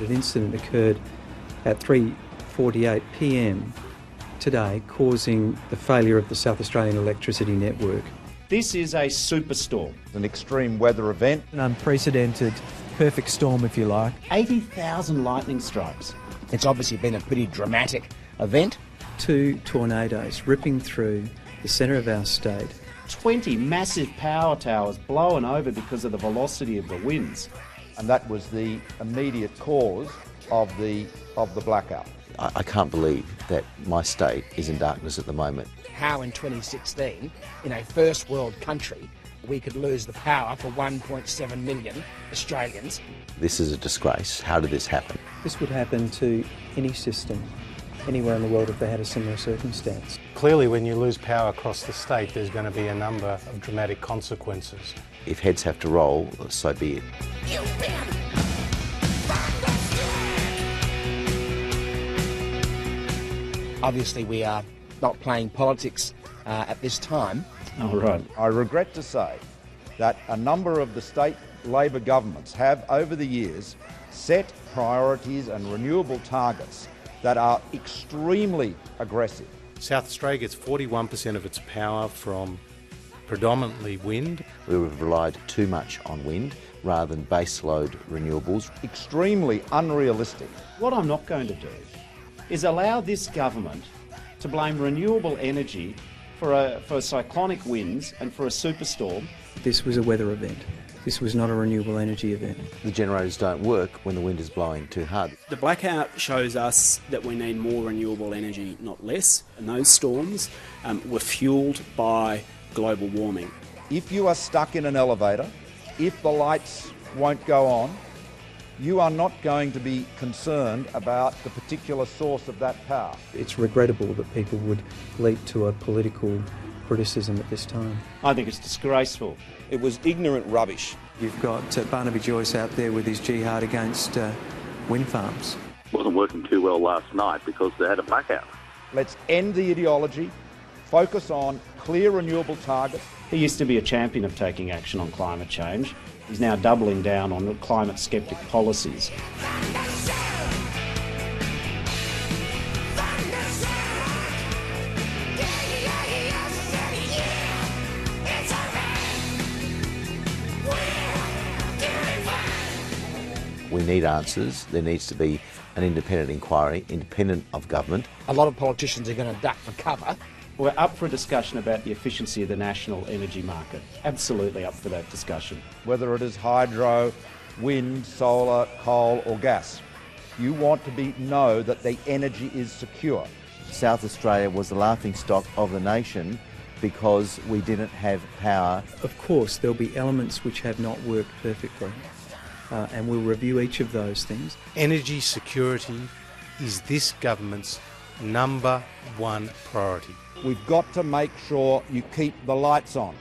An incident occurred at 3:48 p.m. today, causing the failure of the South Australian electricity network. This is a superstorm. An extreme weather event. An unprecedented perfect storm, if you like. 80,000 lightning strikes. It's obviously been a pretty dramatic event. 2 tornadoes ripping through the centre of our state. 20 massive power towers blown over because of the velocity of the winds. And that was the immediate cause of the blackout. I can't believe that my state is in darkness at the moment. How in 2016, in a first world country, we could lose the power for 1.7 million Australians. This is a disgrace. How did this happen? This would happen to any system anywhere in the world if they had a similar circumstance. Clearly, when you lose power across the state, there's going to be a number of dramatic consequences. If heads have to roll, so be it. Obviously, we are not playing politics at this time. Oh, right. I regret to say that a number of the state Labor governments have, over the years, set priorities and renewable targets that are extremely aggressive. South Australia gets 41% of its power from predominantly wind. We've relied too much on wind rather than baseload renewables. Extremely unrealistic. What I'm not going to do is allow this government to blame renewable energy for cyclonic winds and for a superstorm. This was a weather event. This was not a renewable energy event. The generators don't work when the wind is blowing too hard. The blackout shows us that we need more renewable energy, not less, and those storms were fuelled by global warming. If you are stuck in an elevator, if the lights won't go on, you are not going to be concerned about the particular source of that power. It's regrettable that people would leap to a political criticism at this time. I think it's disgraceful. It was ignorant rubbish. You've got Barnaby Joyce out there with his jihad against wind farms. Wasn't working too well last night because they had a blackout. Let's end the ideology, focus on clear renewable targets. He used to be a champion of taking action on climate change. He's now doubling down on climate sceptic policies. We need answers. There needs to be an independent inquiry, independent of government. A lot of politicians are going to duck for cover. We're up for a discussion about the efficiency of the national energy market. Absolutely up for that discussion. Whether it is hydro, wind, solar, coal or gas, you want to know that the energy is secure. South Australia was the laughingstock of the nation because we didn't have power. Of course, there'll be elements which have not worked perfectly, and we'll review each of those things. Energy security is this government's number one priority. We've got to make sure you keep the lights on.